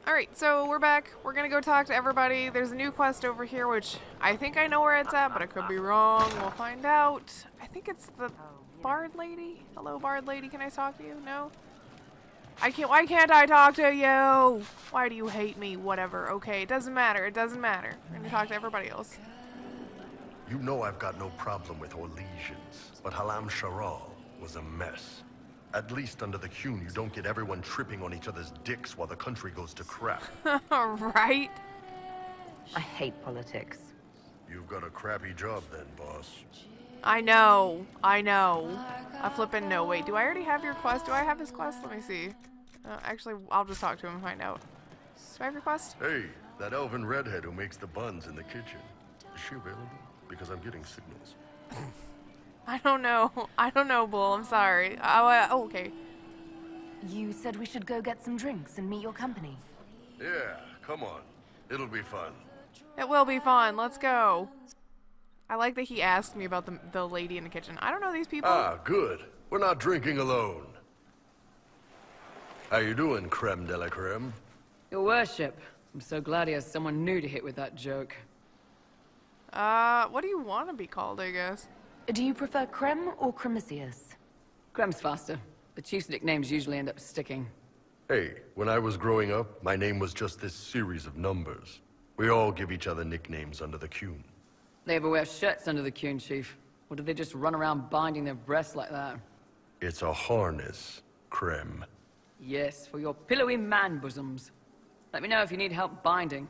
Alright, so we're back. We're gonna go talk to everybody. There's a new quest over here, which I think I know where it's at, but I could be wrong. We'll find out. I think it's the Bard Lady? Hello, Bard Lady. Can I talk to you? No? I can't. Why can't I talk to you? Why do you hate me? Whatever. Okay, it doesn't matter. It doesn't matter. I'm gonna talk to everybody else. You know I've got no problem with Orlesians, but Halam Sharal was a mess. At least under the Qun, you don't get everyone tripping on each other's dicks while the country goes to crap. Right? I hate politics. You've got a crappy job then, boss. I know. I know. A flippin' no. Wait, do I already have your quest? Do I have his quest? Let me see. Actually, I'll just talk to him and find out. Do I have your quest? Hey, that elven redhead who makes the buns in the kitchen. Is she available? Because I'm getting signals. I don't know. I don't know, Bull. I'm sorry. Oh, okay. You said we should go get some drinks and meet your company. Yeah, come on. It'll be fun. It will be fun. Let's go. I like that he asked me about the lady in the kitchen. I don't know these people. Ah, good. We're not drinking alone. How you doing, creme de la creme? Your worship. I'm so glad he has someone new to hit with that joke. What do you want to be called, I guess? Do you prefer Creme or Cremisius? Crem's faster. The chief's nicknames usually end up sticking. Hey, when I was growing up, my name was just this series of numbers. We all give each other nicknames under the Qun. They ever wear shirts under the Qun, chief? Or do they just run around binding their breasts like that? It's a harness, creme. Yes, for your pillowy man bosoms. Let me know if you need help binding.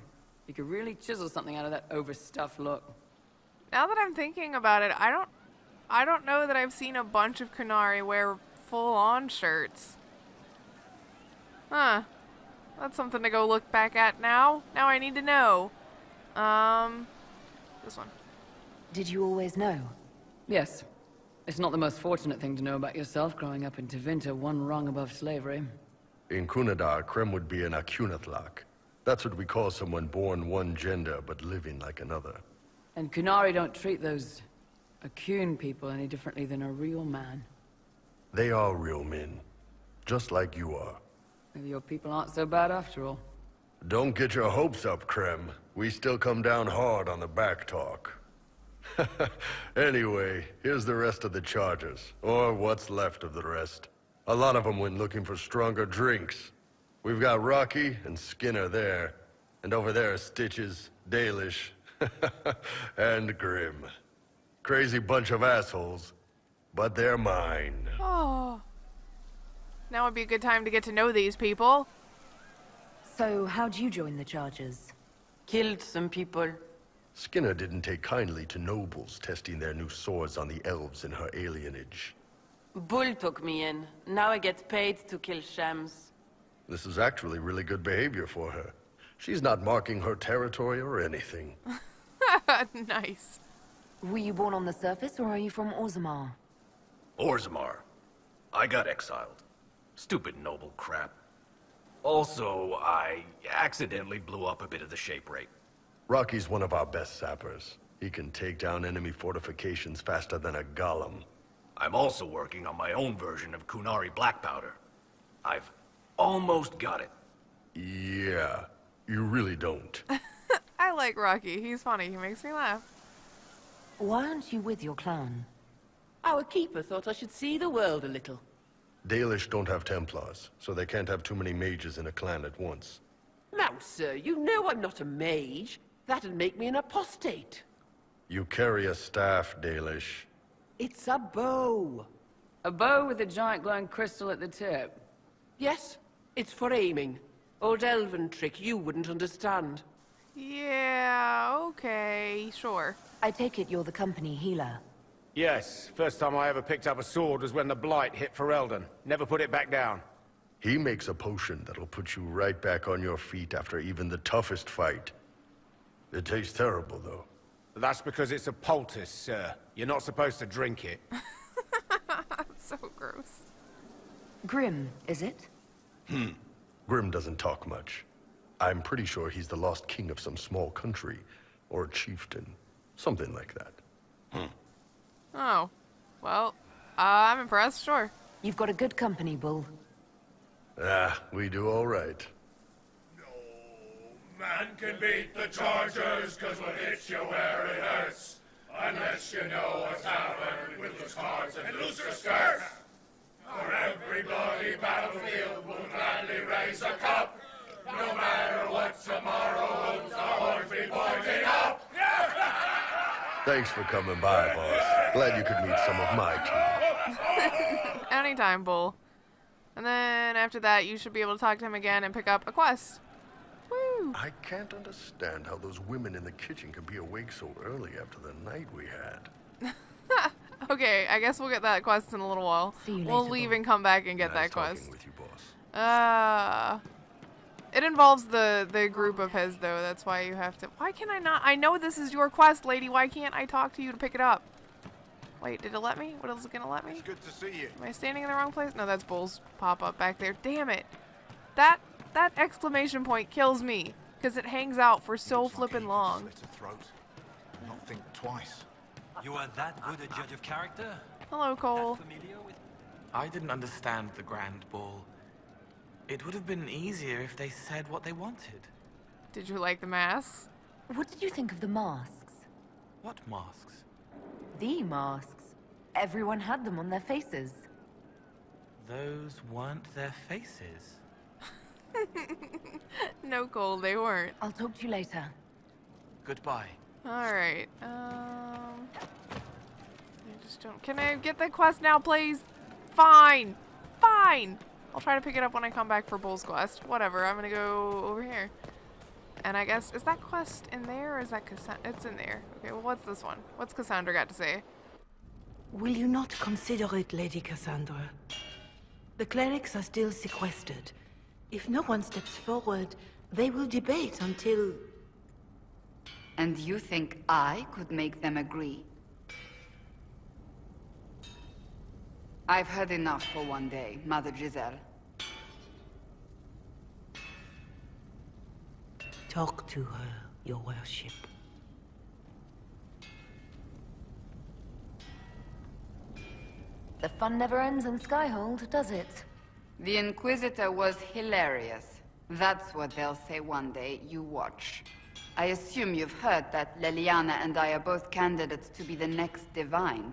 You could really chisel something out of that overstuffed look. Now that I'm thinking about it, I don't know that I've seen a bunch of Kunari wear full-on shirts. Huh. That's something to go look back at now. Now I need to know. This one. Did you always know? Yes. It's not the most fortunate thing to know about yourself growing up in Tevinter, one rung above slavery. In Kunadar, creme would be an Akunatlak. That's what we call someone born one gender but living like another. And Kunari don't treat those Akun people any differently than a real man. They are real men, just like you are. Maybe your people aren't so bad after all. Don't get your hopes up, Creme. We still come down hard on the back talk. Anyway, here's the rest of the charges, or what's left of the rest. A lot of them went looking for stronger drinks. We've got Rocky and Skinner there, and over there are Stitches, Dalish, and Grim. Crazy bunch of assholes, but they're mine. Oh. Now would be a good time to get to know these people. So, how'd you join the charges? Killed some people. Skinner didn't take kindly to nobles testing their new swords on the elves in her alienage. Bull took me in. Now I get paid to kill shams. This is actually really good behavior for her. She's not marking her territory or anything. Nice. Were you born on the surface, or are you from Orzammar? Orzammar. I got exiled. Stupid noble crap. Also, I accidentally blew up a bit of the shape rate. Rocky's one of our best sappers. He can take down enemy fortifications faster than a golem. I'm also working on my own version of Kunari black powder. I've almost got it. Yeah, you really don't. I like Rocky. He's funny. He makes me laugh. Why aren't you with your clan? Our keeper thought I should see the world a little. Dalish don't have Templars, so they can't have too many mages in a clan at once. Now, sir, you know I'm not a mage. That'd make me an apostate. You carry a staff, Dalish. It's a bow. A bow with a giant glowing crystal at the tip. Yes, it's for aiming. Old elven trick you wouldn't understand. Yeah, okay, sure. I take it you're the company healer. Yes, first time I ever picked up a sword was when the Blight hit Ferelden. Never put it back down. He makes a potion that'll put you right back on your feet after even the toughest fight. It tastes terrible, though. That's because it's a poultice, sir. You're not supposed to drink it. That's so gross. Grim, is it? Grim doesn't talk much. I'm pretty sure he's the lost king of some small country, or chieftain. Something like that. Oh. Well, I'm impressed, sure. You've got a good company, Bull. Ah, we do all right. man can beat the Chargers, 'cause we'll hit you where it hurts. Unless you know what's happened with those cards and looser skirts. For every bloody battlefield, we'll gladly raise a cup. No matter what tomorrow holds, our horns be pointing up. Thanks for coming by, boss. Glad you could meet some of my team. Anytime, Bull. And then after that, you should be able to talk to him again and pick up a quest. Woo! I can't understand how those women in the kitchen could be awake so early after the night we had. Okay, I guess we'll get that quest in a little while. See you We'll later, leave Bull. and come back and get Nice that quest. talking with you, boss. It involves the group of his, though. That's why you have to... Why can I not... I know this is your quest, lady. Why can't I talk to you to pick it up? Wait, did it let me? What else is it gonna let me? It's good to see you. Am I standing in the wrong place? No, that's Bull's pop-up back there. Damn it. That exclamation point kills me. Because it hangs out for so flippin' long. Slit a throat. Not think twice. You are that good a judge of character? Hello, Cole. That familiar with... I didn't understand the Grand Ball. It would have been easier if they said what they wanted. Did you like the masks? What did you think of the masks? What masks? The masks. Everyone had them on their faces. Those weren't their faces. No, Cole, they weren't. I'll talk to you later. Goodbye. Alright, I just don't... Can I get the quest now, please? Fine! Fine! I'll try to pick it up when I come back for Bull's quest. Whatever, I'm gonna go over here. And I guess... Is that quest in there, or is that Cassandra? It's in there. Okay, well, what's this one? What's Cassandra got to say? Will you not consider it, Lady Cassandra? The clerics are still sequestered. If no one steps forward, they will debate until... And you think I could make them agree? I've heard enough for one day, Mother Giselle. Talk to her, your worship. The fun never ends in Skyhold, does it? The Inquisitor was hilarious. That's what they'll say one day. You watch. I assume you've heard that Leliana and I are both candidates to be the next Divine.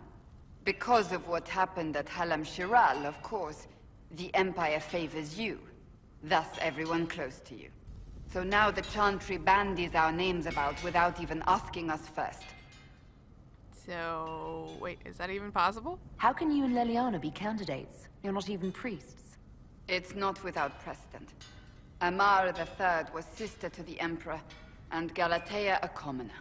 Because of what happened at Halam Shiral, of course, the Empire favors you. Thus, everyone close to you. So now the Chantry bandies our names about without even asking us first. So... Wait, is that even possible? How can you and Leliana be candidates? You're not even priests. It's not without precedent. Amar III was sister to the Emperor, and Galatea a commoner.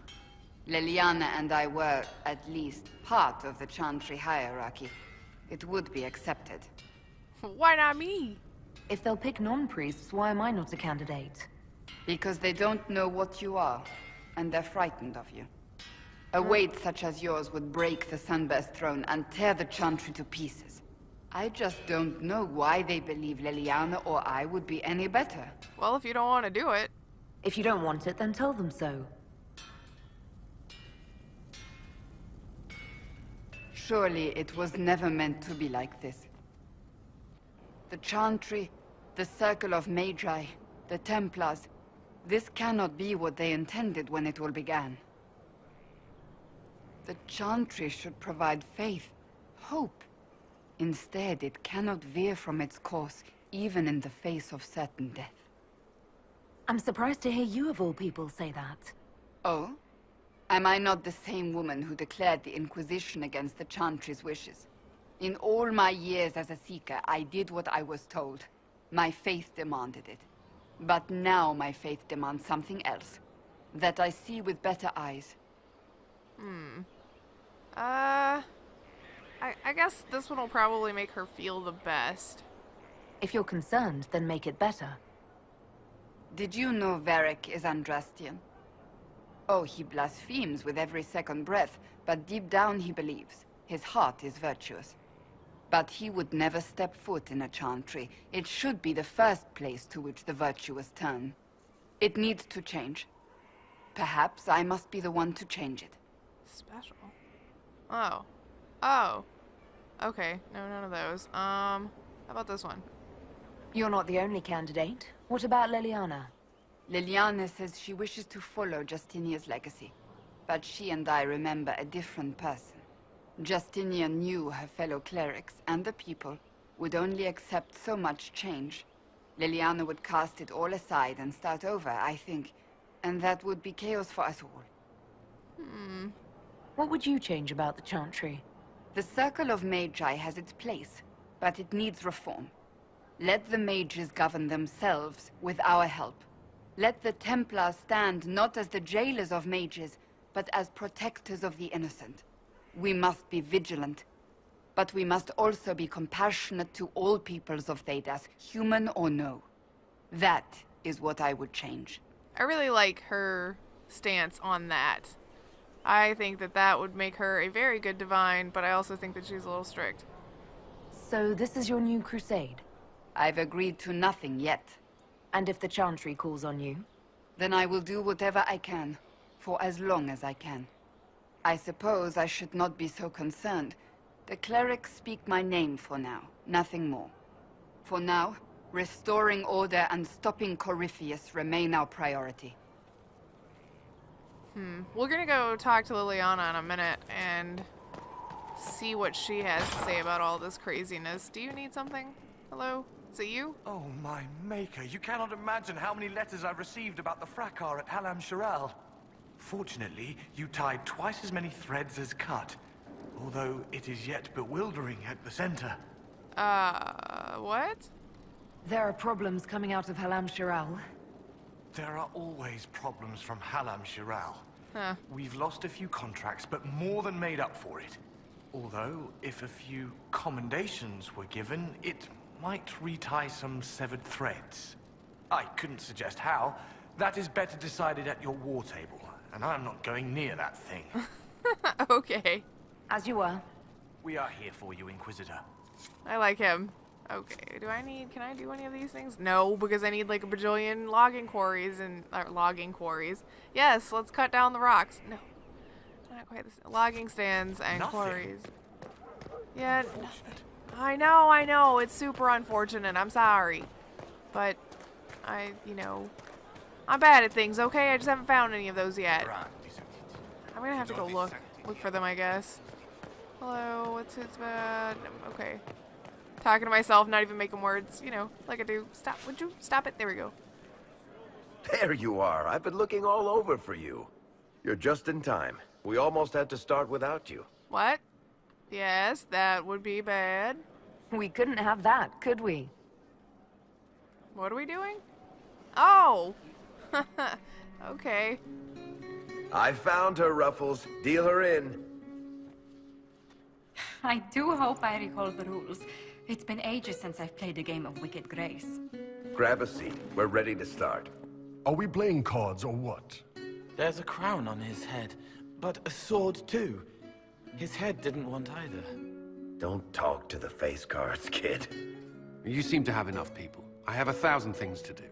Leliana and I were, at least, part of the Chantry hierarchy. It would be accepted. Why not me? If they'll pick non-priests, why am I not a candidate? Because they don't know what you are, and they're frightened of you. A weight such as yours would break the Sunburst throne and tear the Chantry to pieces. I just don't know why they believe Leliana or I would be any better. Well, if you don't want to do it. If you don't want it, then tell them so. Surely it was never meant to be like this. The Chantry, the Circle of Magi, the Templars, this cannot be what they intended when it all began. The Chantry should provide faith, hope. Instead, it cannot veer from its course, even in the face of certain death. I'm surprised to hear you of all people say that. Oh? Am I not the same woman who declared the Inquisition against the Chantry's wishes? In all my years as a Seeker, I did what I was told. My faith demanded it. But now my faith demands something else. That I see with better eyes. I guess this one will probably make her feel the best. If you're concerned, then make it better. Did you know Varric is Andrastian? Oh, he blasphemes with every second breath, but deep down he believes. His heart is virtuous. But he would never step foot in a Chantry. It should be the first place to which the virtuous turn. It needs to change. Perhaps I must be the one to change it. Special. Oh. Oh. Okay. No, none of those. How about this one? You're not the only candidate. What about Leliana? Liliana says she wishes to follow Justinia's legacy. But she and I remember a different person. Justinia knew her fellow clerics and the people would only accept so much change. Liliana would cast it all aside and start over, I think. And that would be chaos for us all. What would you change about the Chantry? The Circle of Magi has its place, but it needs reform. Let the mages govern themselves with our help. Let the Templars stand not as the jailers of mages, but as protectors of the innocent. We must be vigilant, but we must also be compassionate to all peoples of Thedas, human or no. That is what I would change. I really like her stance on that. I think that that would make her a very good divine, but I also think that she's a little strict. So this is your new crusade? I've agreed to nothing yet. And if the Chantry calls on you? Then I will do whatever I can, for as long as I can. I suppose I should not be so concerned. The clerics speak my name for now, nothing more. For now, restoring order and stopping Corypheus remain our priority. We're gonna go talk to Liliana in a minute and see what she has to say about all this craziness. Do you need something? Hello? Is it you? Oh, my maker. You cannot imagine how many letters I've received about the fracas at Halam Shiral. Fortunately, you tied twice as many threads as cut, although it is yet bewildering at the center. What? There are problems coming out of Halam Shiral. There are always problems from Halam Shiral. Huh. We've lost a few contracts, but more than made up for it. Although, if a few commendations were given, it might retie some severed threads. I couldn't suggest how. That is better decided at your war table, and I'm not going near that thing. Okay. As you were. We are here for you, Inquisitor. I like him. Okay, can I do any of these things? No, because I need like a bajillion logging quarries and, logging quarries. Yes, let's cut down the rocks. No, not quite this. Logging stands and quarries. Yeah, I know, it's super unfortunate, I'm sorry. But, I'm bad at things, okay? I just haven't found any of those yet. I'm gonna have to go look for them, I guess. Hello, what's his bad? Okay. Talking to myself, not even making words, like I do. Stop, would you stop it? There we go. There you are. I've been looking all over for you. You're just in time. We almost had to start without you. What? Yes, that would be bad. We couldn't have that, could we? What are we doing? Oh! Okay. I found her, Ruffles. Deal her in. I do hope I recall the rules. It's been ages since I've played a game of Wicked Grace. Grab a seat. We're ready to start. Are we playing cards or what? There's a crown on his head, but a sword too. His head didn't want either. Don't talk to the face cards, kid. You seem to have enough people. I have 1,000 things to do.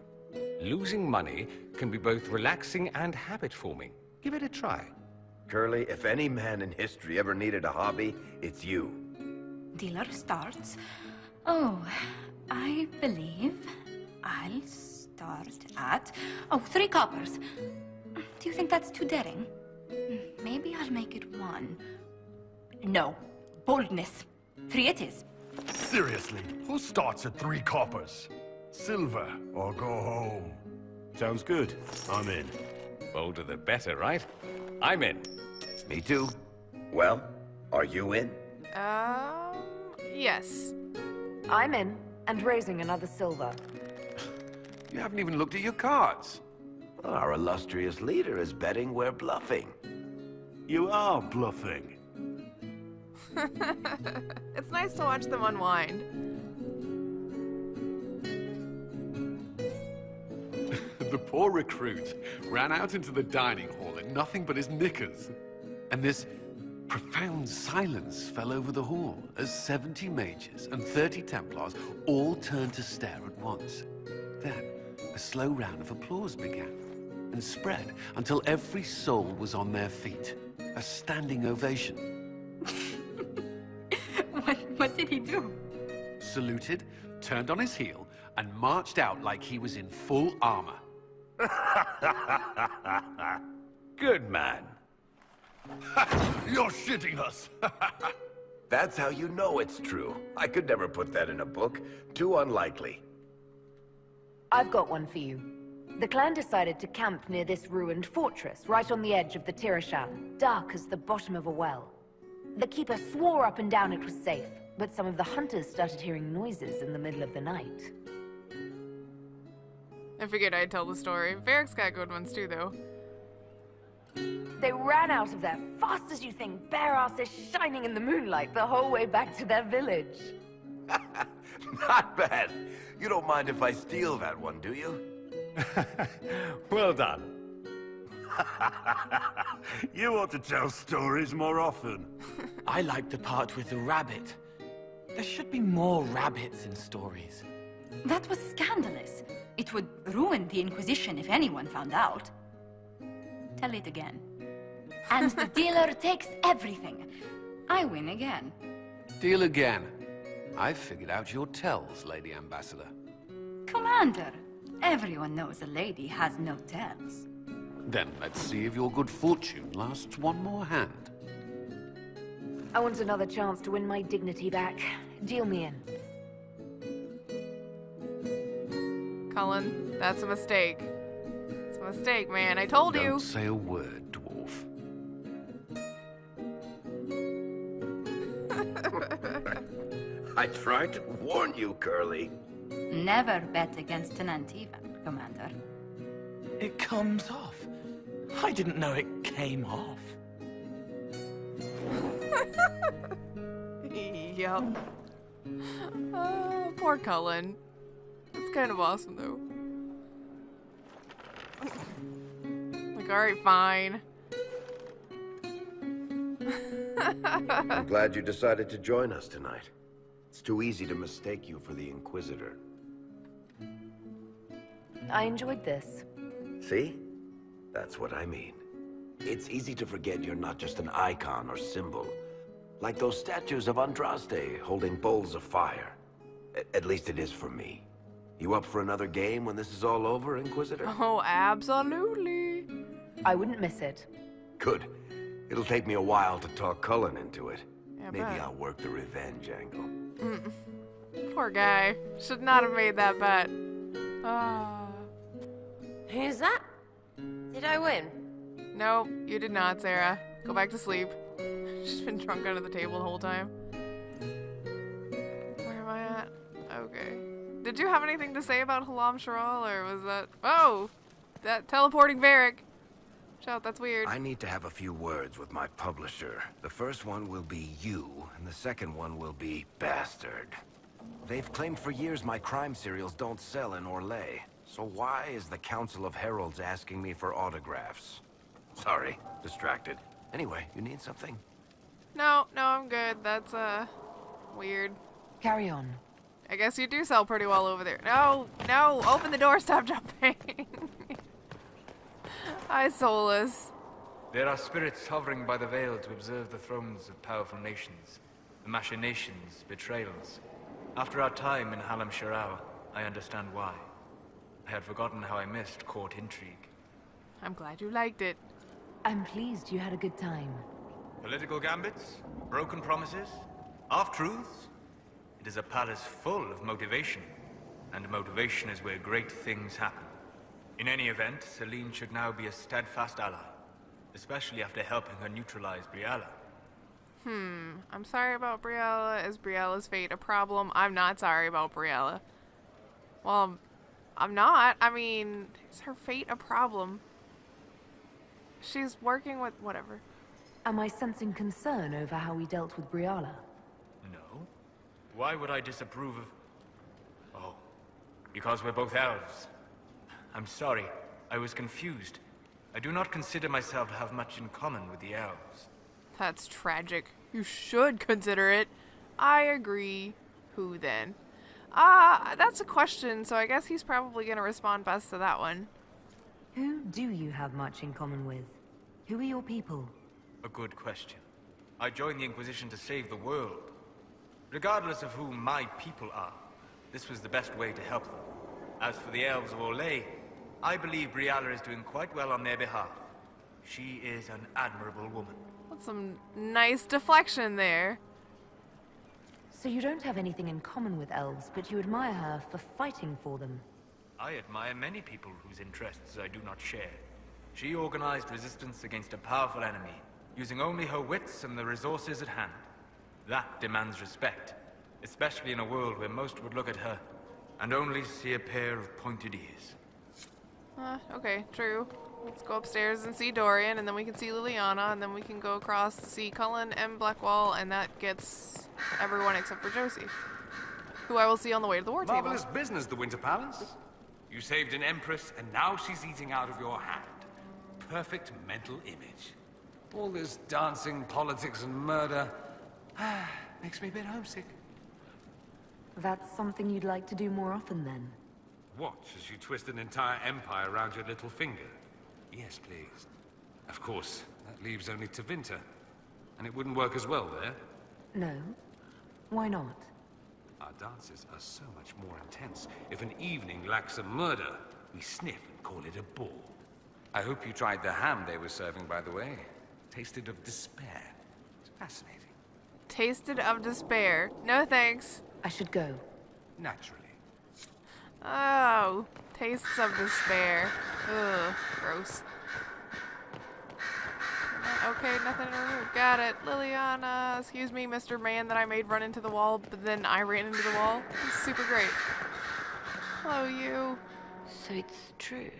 Losing money can be both relaxing and habit-forming. Give it a try. Curly, if any man in history ever needed a hobby, it's you. Dealer starts. Oh, I believe I'll start at... 3 coppers. Do you think that's too daring? Maybe I'll make it 1. No. Boldness. 3 it is. Seriously, who starts at 3 coppers? Silver or go home? Sounds good. I'm in. Bolder the better, right? I'm in. Me too. Well, are you in? Yes. I'm in, and raising another silver. You haven't even looked at your cards. Our illustrious leader is betting we're bluffing. You are bluffing. It's nice to watch them unwind. The poor recruit ran out into the dining hall in nothing but his knickers. And this profound silence fell over the hall as 70 mages and 30 Templars all turned to stare at once. Then, a slow round of applause began and spread until every soul was on their feet. A standing ovation. What did he do? Saluted, turned on his heel, and marched out like he was in full armor. Good man. You're shitting us. That's how you know it's true. I could never put that in a book. Too unlikely. I've got one for you. The clan decided to camp near this ruined fortress, right on the edge of the Tirashan, dark as the bottom of a well. The keeper swore up and down it was safe, but some of the hunters started hearing noises in the middle of the night. I figured I'd tell the story. Varric's got good ones too, though. They ran out of there fast as you think, bare asses shining in the moonlight the whole way back to their village. Not bad. You don't mind if I steal that one, do you? Well done. You ought to tell stories more often. I like the part with the rabbit. There should be more rabbits in stories. That was scandalous. It would ruin the Inquisition if anyone found out. Tell it again. And the dealer takes everything. I win again. Deal again. I've figured out your tells, Lady Ambassador. Commander, everyone knows a lady has no tells. Then let's see if your good fortune lasts one more hand. I want another chance to win my dignity back. Deal me in. Cullen, that's a mistake. It's a mistake, man. I told you. Don't say a word, dwarf. I tried to warn you, Curly. Never bet against an Antivan, Commander. It comes off. I didn't know it came off. Yup. Oh, poor Cullen. It's kind of awesome, though. Like, alright, fine. I'm glad you decided to join us tonight. It's too easy to mistake you for the Inquisitor. I enjoyed this. See? That's what I mean. It's easy to forget you're not just an icon or symbol. Like those statues of Andraste holding bowls of fire. At least it is for me. You up for another game when this is all over, Inquisitor? Oh, absolutely. I wouldn't miss it. Good. It'll take me a while to talk Cullen into it. Yeah, Maybe bet. I'll work the revenge angle. Poor guy. Should not have made that bet. Ah. Who's that? Did I win? No, you did not, Sarah. Go back to sleep. She's been drunk under the table the whole time. Where am I at? Okay. Did you have anything to say about Halam Sharal, or was that... Oh! That teleporting Varric. Shout, that's weird. I need to have a few words with my publisher. The first one will be you, and the second one will be Bastard. They've claimed for years my crime serials don't sell in Orlais. So why is the Council of Heralds asking me for autographs? Sorry, distracted. Anyway, you need something? No, I'm good. That's, weird. Carry on. I guess you do sell pretty well over there. No, open the door, stop jumping. Hi, Solus. There are spirits hovering by the veil to observe the thrones of powerful nations, the machinations, betrayals. After our time in Halam Sharal, I understand why. I had forgotten how I missed court intrigue. I'm glad you liked it. I'm pleased you had a good time. Political gambits, broken promises, half-truths. It is a palace full of motivation, and motivation is where great things happen. In any event, Celine should now be a steadfast ally, especially after helping her neutralize Briella. I'm sorry about Briella. Is Briella's fate a problem? I'm not sorry about Briella. Well, I'm not. I mean, is her fate a problem? She's working with whatever. Am I sensing concern over how we dealt with Briella? No. Why would I disapprove of... Oh, because we're both elves. I'm sorry, I was confused. I do not consider myself to have much in common with the elves. That's tragic. You should consider it. I agree. Who then? That's a question, so I guess he's probably gonna respond best to that one. Who do you have much in common with? Who are your people? A good question. I joined the Inquisition to save the world. Regardless of who my people are, this was the best way to help them. As for the elves of Orlais, I believe Briala is doing quite well on their behalf. She is an admirable woman. That's some nice deflection there. So you don't have anything in common with elves, but you admire her for fighting for them. I admire many people whose interests I do not share. She organized resistance against a powerful enemy, using only her wits and the resources at hand. That demands respect, especially in a world where most would look at her and only see a pair of pointed ears. Okay, true. Let's go upstairs and see Dorian, and then we can see Liliana, and then we can go across to see Cullen and Blackwall, and that gets everyone except for Josie, who I will see on the way to the war table. Marvelous business, the Winter Palace. You saved an empress, and now she's eating out of your hand. Perfect mental image. All this dancing, politics, and murder makes me a bit homesick. That's something you'd like to do more often, then? Watch as you twist an entire empire around your little finger. Yes, please. Of course, that leaves only Tevinter. And it wouldn't work as well there. No. Why not? Our dances are so much more intense. If an evening lacks a murder, we sniff and call it a ball. I hope you tried the ham they were serving, by the way. Tasted of despair. It's fascinating. Tasted of despair. No thanks. I should go. Naturally. Oh, tastes of despair. Ugh, gross. Okay, nothing to remove. Got it. Liliana, excuse me, Mr. Man that I made run into the wall, but then I ran into the wall. It's super great. Hello, you. So it's true.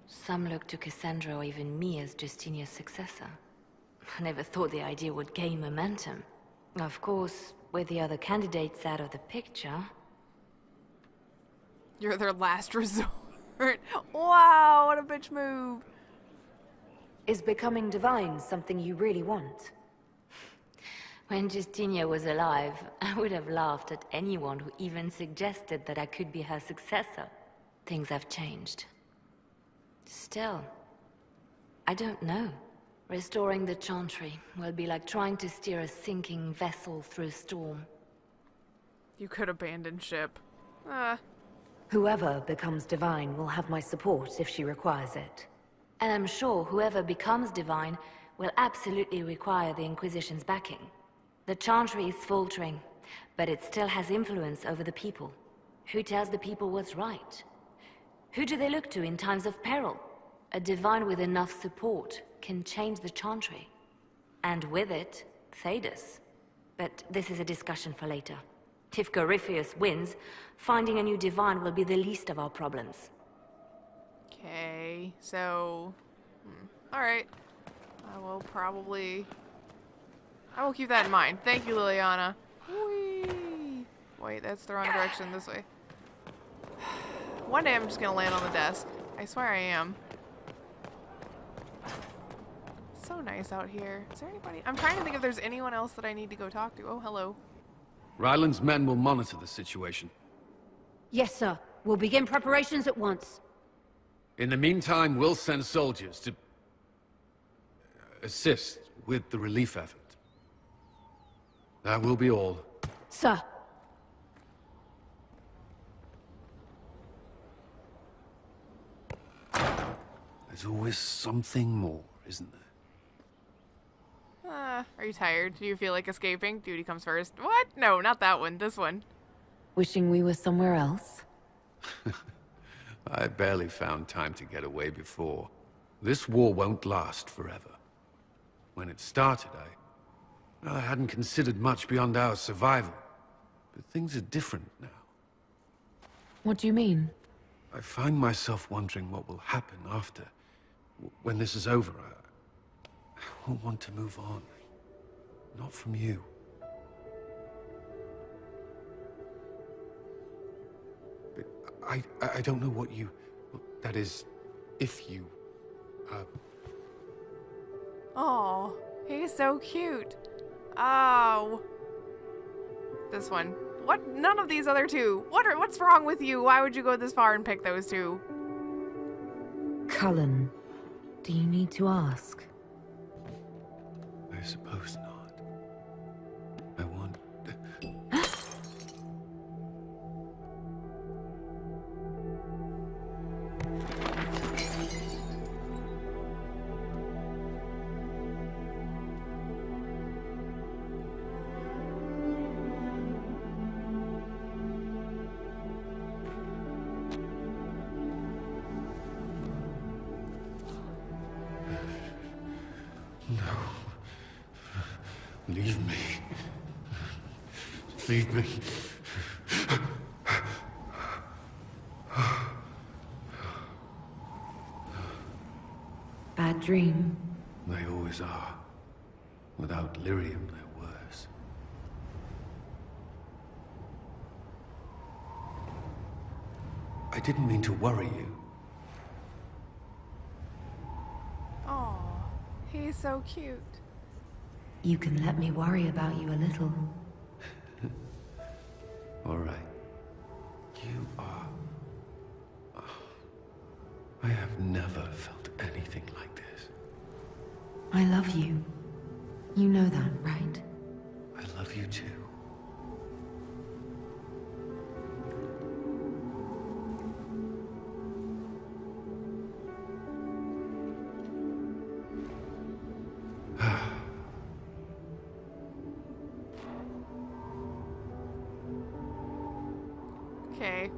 Some look to Cassandra or even me as Justinia's successor. I never thought the idea would gain momentum. Of course, with the other candidates out of the picture... You're their last resort. Wow, what a bitch move. Is becoming divine something you really want? When Justinia was alive, I would have laughed at anyone who even suggested that I could be her successor. Things have changed. Still, I don't know. Restoring the Chantry will be like trying to steer a sinking vessel through a storm. You could abandon ship. Whoever becomes divine will have my support if she requires it. And I'm sure whoever becomes divine will absolutely require the Inquisition's backing. The Chantry is faltering, but it still has influence over the people. Who tells the people what's right? Who do they look to in times of peril? A divine with enough support can change the Chantry. And with it, Thedas. But this is a discussion for later. If Corypheus wins, finding a new divine will be the least of our problems. Okay, so... Alright. I will keep that in mind. Thank you, Liliana. Whee! Wait, that's the wrong direction. This way. One day I'm just gonna land on the desk. I swear I am. So nice out here. Is there anybody? I'm trying to think if there's anyone else that I need to go talk to. Oh, hello. Ryland's men will monitor the situation. Yes, sir. We'll begin preparations at once. In the meantime, we'll send soldiers to... assist with the relief effort. That will be all. Sir. There's always something more, isn't there? Are you tired? Do you feel like escaping? Duty comes first. What? No, not that one. This one. Wishing we were somewhere else? I barely found time to get away before. This war won't last forever. When it started, I hadn't considered much beyond our survival. But things are different now. What do you mean? I find myself wondering what will happen after. When this is over, I won't want to move on. Not from you. But I don't know what you... that is, if you... Oh, he's so cute. Oh. This one. What? None of these other two. What's wrong with you? Why would you go this far and pick those two? Cullen, do you need to ask? I suppose not. I want... No. Leave me. Leave me. Bad dream. They always are. Without lyrium, they're worse. I didn't mean to worry you. Oh, he's so cute. You can let me worry about you a little. All right. You are... I have never felt anything like this. I love you. You know that, right? I love you too. Okay.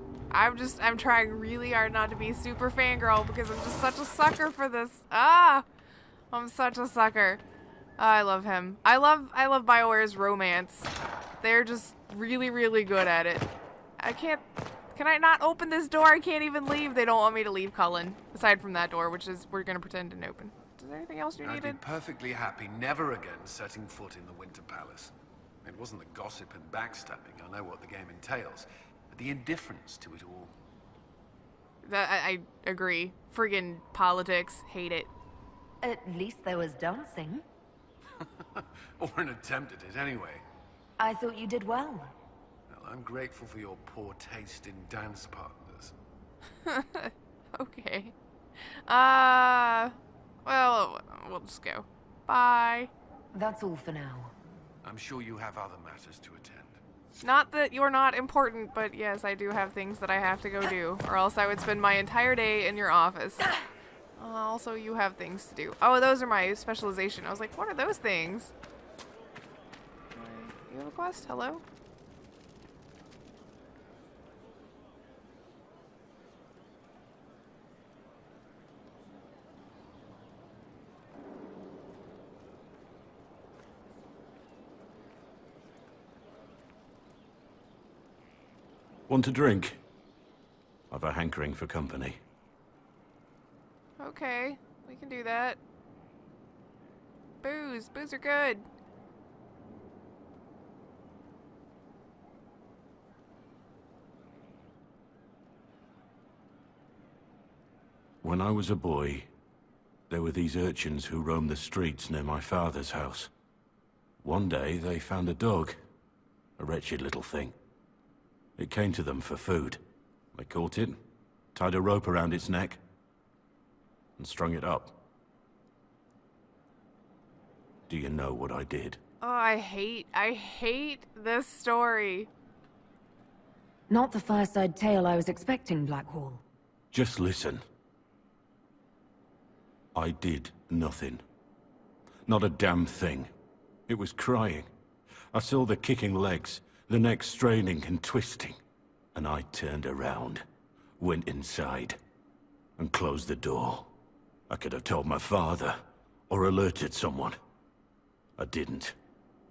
I'm trying really hard not to be super fangirl because I'm just such a sucker for this. Ah! I'm such a sucker. I love him. I love BioWare's romance. They're just really, really good at it. Can I not open this door? I can't even leave. They don't want me to leave Cullen. Aside from that door, which is, we're gonna pretend didn't open. Is there anything else you I'd needed? be perfectly happy never again setting foot in the Winter Palace. It wasn't the gossip and backstabbing. I know what the game entails. But the indifference to it all. I agree. Friggin' politics. Hate it. At least there was dancing. Or an attempt at it, anyway. I thought you did well. Well, I'm grateful for your poor taste in dance partners. Okay. Well, we'll just go. Bye. That's all for now. I'm sure you have other matters to attend. Not that you're not important, but yes, I do have things that I have to go do, or else I would spend my entire day in your office. Also, you have things to do. Oh, those are my specialization. I was like, what are those things? You have a quest? Hello? Want a drink? I've a hankering for company. Okay, we can do that. Booze. Booze are good. When I was a boy, there were these urchins who roamed the streets near my father's house. One day, they found a dog. A wretched little thing. It came to them for food. They caught it, tied a rope around its neck, and strung it up. Do you know what I did? Oh, I hate this story. Not the fireside tale I was expecting, Blackwall. Just listen. I did nothing. Not a damn thing. It was crying. I saw the kicking legs, the neck straining and twisting. And I turned around, went inside, and closed the door. I could have told my father, or alerted someone. I didn't.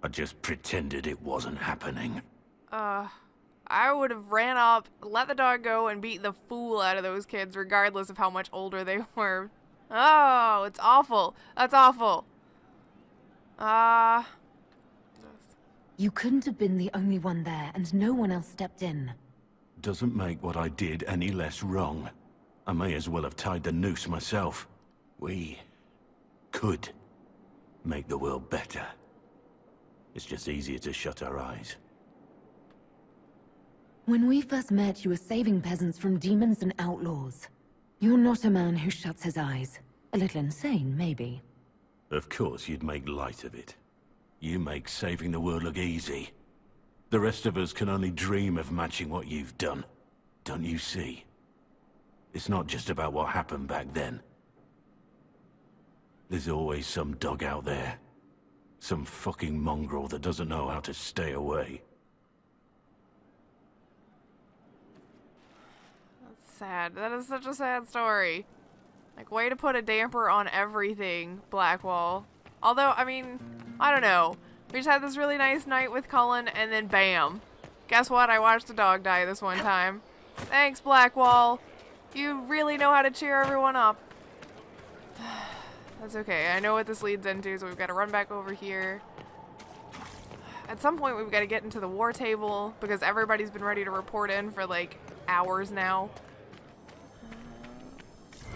I just pretended it wasn't happening. I would have ran up, let the dog go, and beat the fool out of those kids, regardless of how much older they were. Oh, it's awful. That's awful. You couldn't have been the only one there, and no one else stepped in. Doesn't make what I did any less wrong. I may as well have tied the noose myself. We could make the world better. It's just easier to shut our eyes. When we first met, you were saving peasants from demons and outlaws. You're not a man who shuts his eyes. A little insane, maybe. Of course you'd make light of it. You make saving the world look easy. The rest of us can only dream of matching what you've done. Don't you see? It's not just about what happened back then. There's always some dog out there. Some fucking mongrel that doesn't know how to stay away. That's sad. That is such a sad story. Like, way to put a damper on everything, Blackwall. Although, I mean, I don't know. We just had this really nice night with Cullen, and then bam. Guess what? I watched a dog die this one time. Thanks, Blackwall. You really know how to cheer everyone up. That's okay. I know what this leads into, so we've got to run back over here. At some point, we've got to get into the war table, because everybody's been ready to report in for, like, hours now.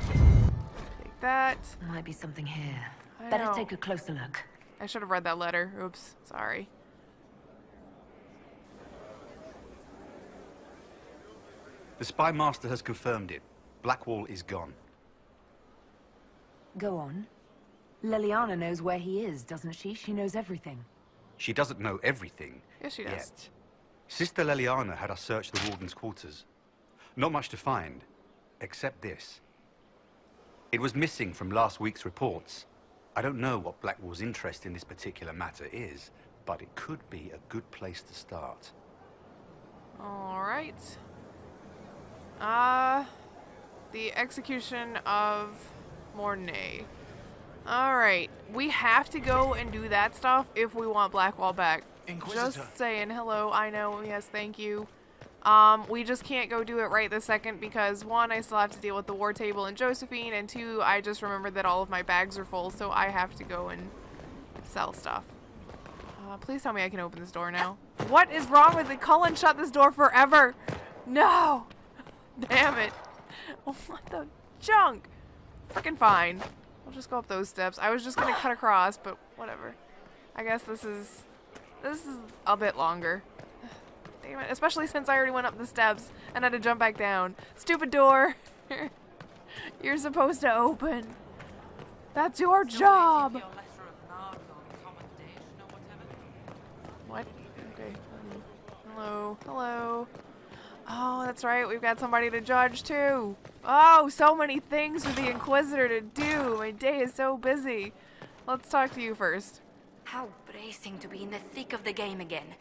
Take that. Might be something here. I Better know. take a closer look. I should have read that letter. Oops. Sorry. The spy master has confirmed it. Blackwall is gone. Go on. Liliana knows where he is, doesn't she? She knows everything. She doesn't know everything. Yes, she does. Yet. Sister Liliana had us search the warden's quarters. Not much to find, except this. It was missing from last week's reports. I don't know what Blackwall's interest in this particular matter is, but it could be a good place to start. Alright. The execution of Mornay. Alright. We have to go and do that stuff if we want Blackwall back. Inquisitor. Just saying. Hello. I know. Yes, thank you. We just can't go do it right this second because, one, I still have to deal with the war table and Josephine, and two, I just remembered that all of my bags are full, so I have to go and sell stuff. Please tell me I can open this door now. What is wrong with it? Cullen shut this door forever. No. Damn it. What the junk? Freaking fine. I'll just go up those steps. I was just gonna cut across, but whatever. I guess this is a bit longer. Damn it. Especially since I already went up the steps and had to jump back down. Stupid door. You're supposed to open. That's your job. What? Okay. Hello. Hello. Oh, that's right. We've got somebody to judge, too. Oh, so many things for the Inquisitor to do. My day is so busy. Let's talk to you first. How bracing to be in the thick of the game again.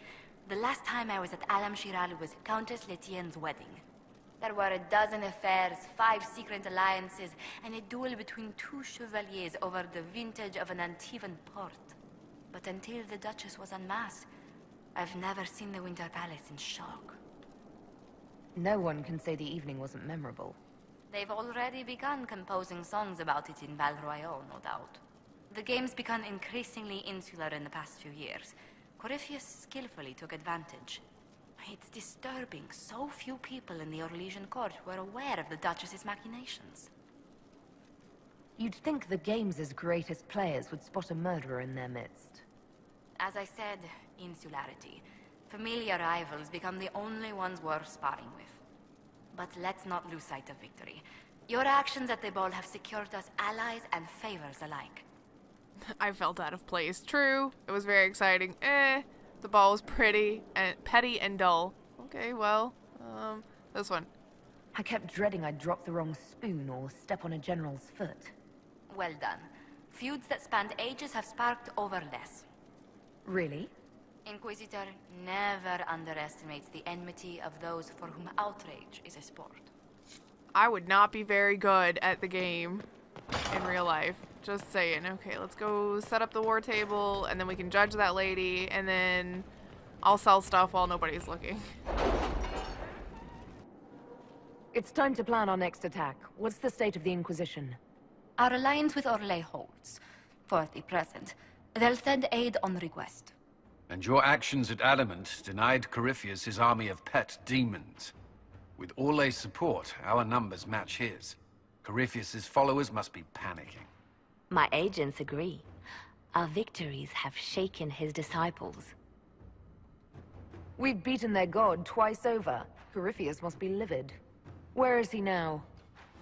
The last time I was at Alam Shiral was Countess Letienne's wedding. There were a dozen affairs, 5 secret alliances, and a duel between 2 chevaliers over the vintage of an Antivan port. But until the Duchess was en masse, I've never seen the Winter Palace in shock. No one can say the evening wasn't memorable. They've already begun composing songs about it in Val Royale, no doubt. The game's become increasingly insular in the past few years. Corypheus skillfully took advantage. It's disturbing so few people in the Orlesian court were aware of the Duchess's machinations. You'd think the game's greatest players would spot a murderer in their midst. As I said, insularity. Familiar rivals become the only ones worth sparring with. But let's not lose sight of victory. Your actions at the ball have secured us allies and favors alike. I felt out of place. True. It was very exciting. The ball was pretty and petty and dull. Okay, well, this one. I kept dreading I'd drop the wrong spoon or step on a general's foot. Well done. Feuds that spanned ages have sparked over less. Really? Inquisitor never underestimates the enmity of those for whom outrage is a sport. I would not be very good at the game in real life. Just saying. Okay, let's go set up the war table, and then we can judge that lady, and then I'll sell stuff while nobody's looking. It's time to plan our next attack. What's the state of the Inquisition? Our alliance with Orlais holds. For the present. They'll send aid on request. And your actions at Adamant denied Corypheus his army of pet demons. With Orlay's support, our numbers match his. Corypheus's followers must be panicking. My agents agree. Our victories have shaken his disciples. We've beaten their god twice over. Corypheus must be livid. Where is he now?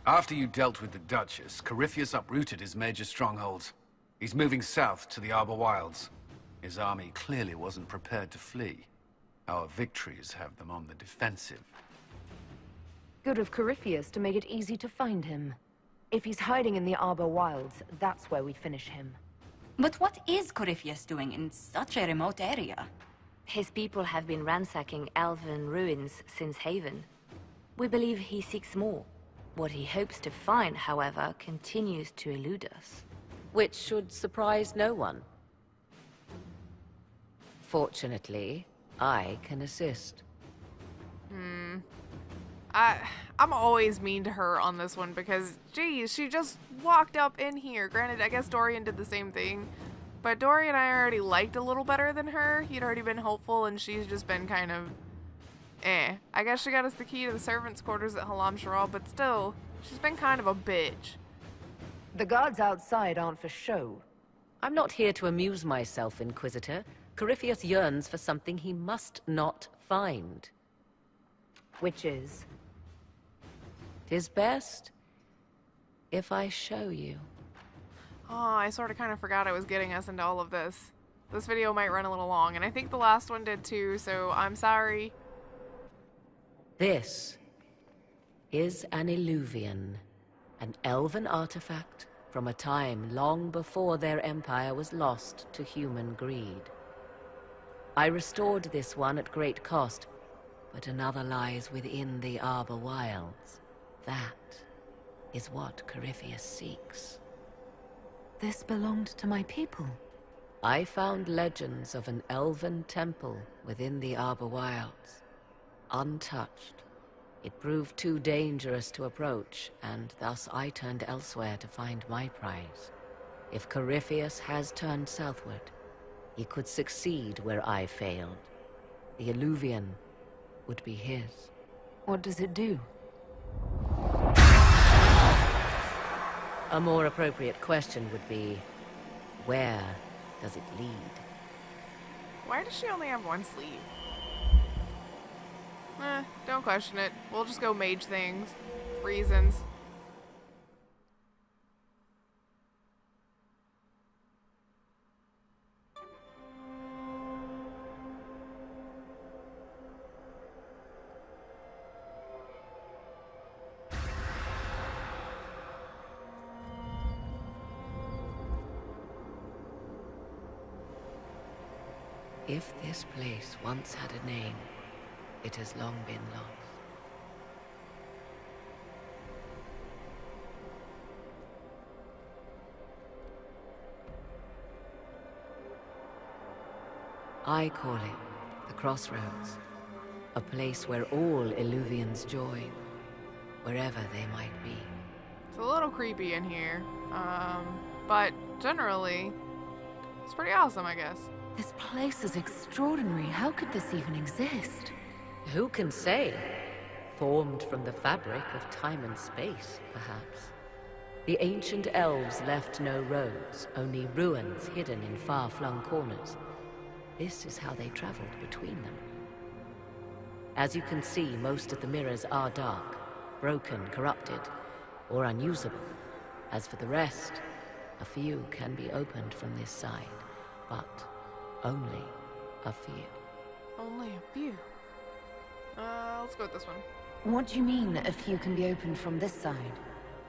After you dealt with the Duchess, Corypheus uprooted his major strongholds. He's moving south to the Arbor Wilds. His army clearly wasn't prepared to flee. Our victories have them on the defensive. Good of Corypheus to make it easy to find him. If he's hiding in the Arbor Wilds, that's where we finish him. But what is Corypheus doing in such a remote area? His people have been ransacking elven ruins since Haven. We believe he seeks more. What he hopes to find, however, continues to elude us. which should surprise no one. Fortunately, I can assist. I'm always mean to her on this one because, geez, she just walked up in here. Granted, I guess Dorian did the same thing, but Dorian I already liked a little better than her. He'd already been hopeful, and she's just been kind of, eh. I guess she got us the key to the servants' quarters at Halam Sharal, but still, she's been kind of a bitch. The guards outside aren't for show. I'm not here to amuse myself, Inquisitor. Corypheus yearns for something he must not find. Which is? 'Tis best if I show you. Oh, I sort of kind of forgot I was getting us into all of this. This video might run a little long, and I think the last one did too, so I'm sorry. This is an Illuvian, an elven artifact from a time long before their empire was lost to human greed. I restored this one at great cost, but another lies within the Arbor Wilds. That is what Corypheus seeks. This belonged to my people. I found legends of an elven temple within the Arbor Wilds. Untouched. It proved too dangerous to approach, and thus I turned elsewhere to find my prize. If Corypheus has turned southward, he could succeed where I failed. The Illuvian would be his. What does it do? A more appropriate question would be, where does it lead? Why does she only have one sleeve? Don't question it. We'll just go mage things. Reasons. If this place once had a name, it has long been lost. I call it the Crossroads, a place where all Illuvians join, wherever they might be. It's a little creepy in here, but generally, it's pretty awesome, I guess. This place is extraordinary. How could this even exist? Who can say? Formed from the fabric of time and space, perhaps. The ancient elves left no roads, only ruins hidden in far-flung corners. This is how they traveled between them. As you can see, most of the mirrors are dark, broken, corrupted, or unusable. As for the rest, a few can be opened from this side, but only a few. Only a few. Let's go with this one. What do you mean, a few can be opened from this side?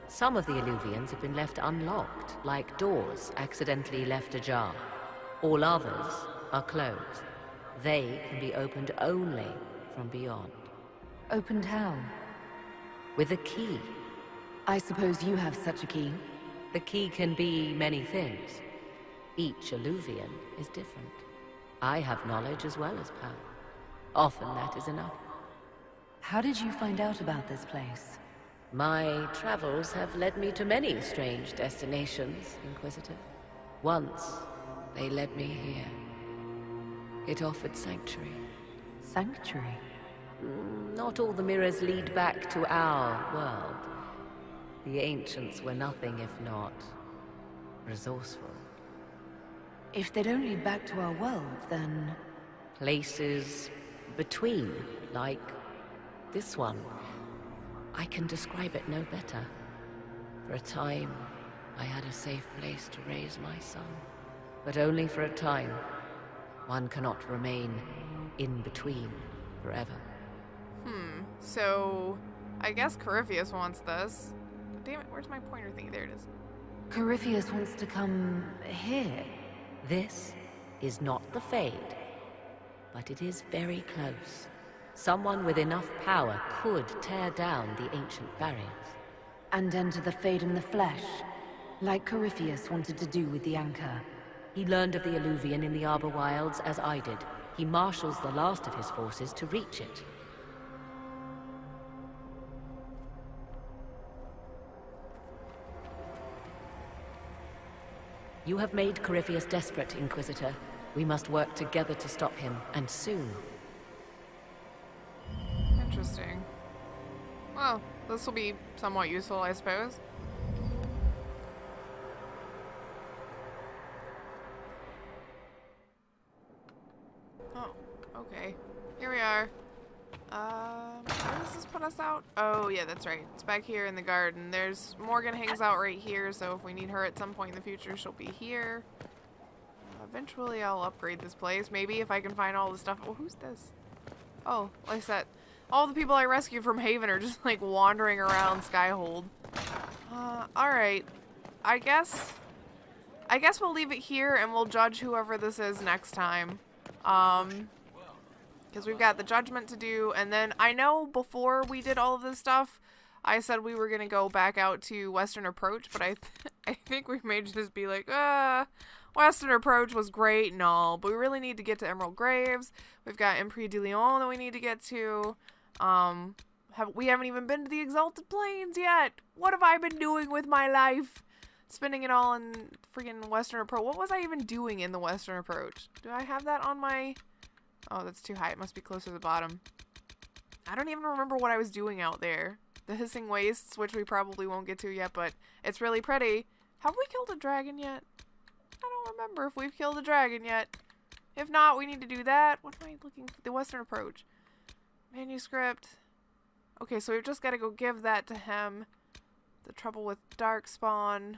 Some of the Illuvians have been left unlocked, like doors accidentally left ajar. All others are closed. They can be opened only from beyond. Opened how? With a key. I suppose you have such a key? The key can be many things. Each Illuvian is different. I have knowledge as well as power. Often that is enough. How did you find out about this place? My travels have led me to many strange destinations, Inquisitor. Once, they led me here. It offered sanctuary. Sanctuary? Not all the mirrors lead back to our world. The ancients were nothing if not resourceful. If they don't lead back to our world, then... Places between, like this one. I can describe it no better. For a time, I had a safe place to raise my son. But only for a time. One cannot remain in between forever. So I guess Corypheus wants this. Damn it, where's my pointer thing? There it is. Corypheus wants to come here. This is not the Fade, but it is very close. Someone with enough power could tear down the ancient barriers. And enter the Fade in the flesh. Like Corypheus wanted to do with the anchor. He learned of the Alluvian in the Arbor Wilds as I did. He marshals the last of his forces to reach it. You have made Corypheus desperate, Inquisitor. We must work together to stop him, and soon. Interesting. Well, this will be somewhat useful, I suppose. Oh, okay. Here we are. Where does this put us out? Oh, yeah, that's right. It's back here in the garden. There's Morgan hangs out right here, so if we need her at some point in the future, she'll be here. Eventually, I'll upgrade this place. Maybe if I can find all the stuff. Oh, who's this? Oh, like I said, all the people I rescued from Haven are just like wandering around Skyhold. Alright. I guess we'll leave it here and we'll judge whoever this is next time. Because we've got the judgment to do, and then I know before we did all of this stuff, I said we were gonna go back out to Western Approach, but I think we may just be like, Western Approach was great and all, but we really need to get to Emerald Graves. We've got Empire de Leon that we need to get to. We haven't even been to the Exalted Plains yet. What have I been doing with my life? Spending it all in freaking Western Approach. What was I even doing in the Western Approach? Do I have that on my... Oh, that's too high. It must be closer to the bottom. I don't even remember what I was doing out there. The Hissing Wastes, which we probably won't get to yet, but it's really pretty. Have we killed a dragon yet? I don't remember if we've killed a dragon yet. If not, we need to do that. What am I looking for? The Western Approach. Manuscript. Okay, so we've just got to go give that to him. The trouble with Darkspawn.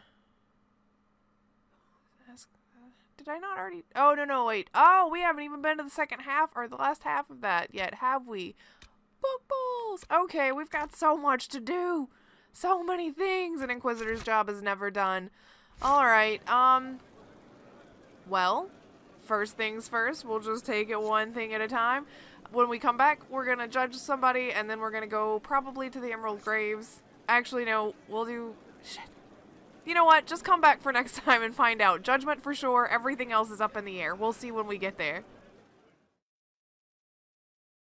Did I not already... Oh, no, wait. Oh, we haven't even been to the second half, or the last half of that yet, have we? Book balls! Okay, we've got so much to do. So many things an Inquisitor's job is never done. Alright, well, first things first, we'll just take it one thing at a time. When we come back, we're gonna judge somebody, and then we're gonna go probably to the Emerald Graves. Actually, no, we'll do... Shit. You know what? Just come back for next time and find out. Judgment for sure. Everything else is up in the air. We'll see when we get there.